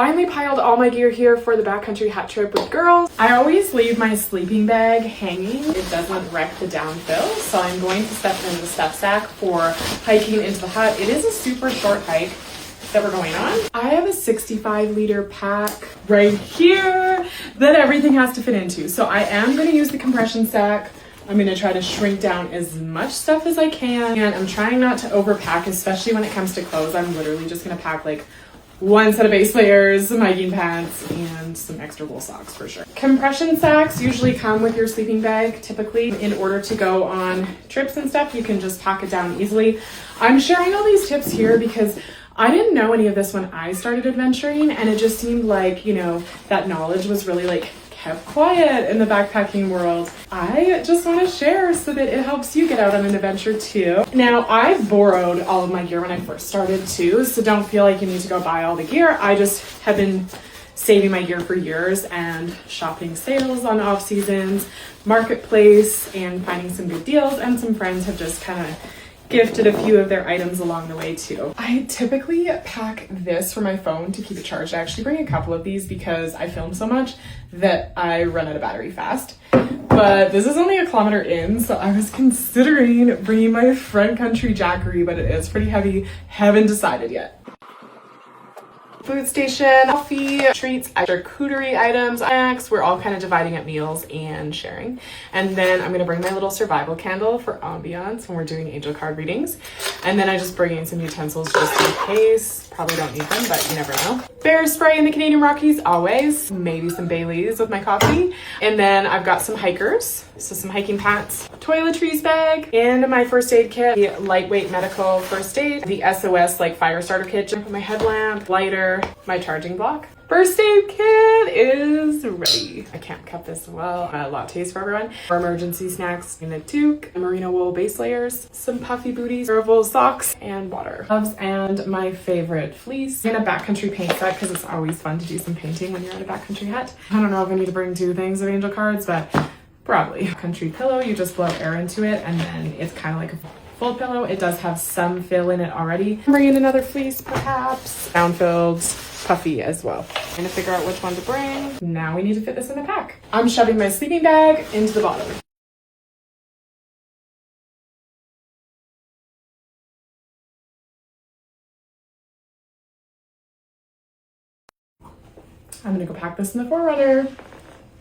Finally piled all my gear here for the backcountry hut trip with girls. I always leave my sleeping bag hanging. It doesn't wreck the downfill, so I'm going to step in the step sack for hiking into the hut. It is a super short hike that we're going on. I have a 65-liter pack right here that everything has to fit into. So I am going to use the compression sack. I'm going to try to shrink down as much stuff as I can. And I'm trying not to overpack, especially when it comes to clothes. I'm literally just going to pack like one set of base layers, some hiking pants, and some extra wool socks for sure. Compression sacks usually come with your sleeping bag. Typically, in order to go on trips and stuff, you can just pack it down easily. I'm sharing all these tips here because I didn't know any of this when I started adventuring, and it just seemed like, you know, that knowledge was really like kept quiet in the backpacking world. I just want to share so that it helps you get out on an adventure too. Now, I borrowed all of my gear when I first started too, so don't feel like you need to go buy all the gear. I just have been saving my gear for years and shopping sales on off seasons, marketplace, and finding some good deals, and some friends have just kind of gifted a few of their items along the way too. I typically pack this for my phone to keep it charged. I actually bring a couple of these because I film so much that I run out of battery fast. But this is only a kilometer in, so I was considering bringing my front country Jackery, but it is pretty heavy. Haven't decided yet. Food station, coffee, treats, charcuterie items, snacks. We're all kind of dividing up meals and sharing. And then I'm gonna bring my little survival candle for ambiance when we're doing angel card readings. And then I just bring in some utensils just in case. Probably don't need them, but you never know. Bear spray in the Canadian Rockies, always. Maybe some Baileys with my coffee. And then I've got some hikers, so some hiking pants, toiletries bag, and my first aid kit, the lightweight medical first aid, the SOS like fire starter kit, my headlamp, lighter, my charging block. First aid kit is ready. I can't cut this well. Lattes for everyone. For emergency snacks, in a toque, merino wool base layers, some puffy booties, wool socks, and water. Gloves and my favorite fleece. And a backcountry paint set because it's always fun to do some painting when you're at a backcountry hut. I don't know if I need to bring 2 things of angel cards, but probably. Country pillow, you just blow air into it and then it's kind of like a full pillow. It does have some fill in it already. Bring in another fleece perhaps. Down-filled, puffy as well. I'm gonna figure out which one to bring. Now we need to fit this in the pack. I'm shoving my sleeping bag into the bottom. I'm gonna go pack this in the 4Runner.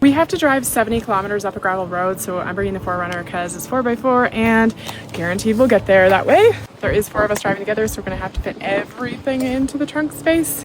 We have to drive 70 kilometers up a gravel road, so I'm bringing the 4Runner because it's 4x4 and guaranteed we'll get there that way. There is 4 of us driving together, so we're gonna have to fit everything into the trunk space.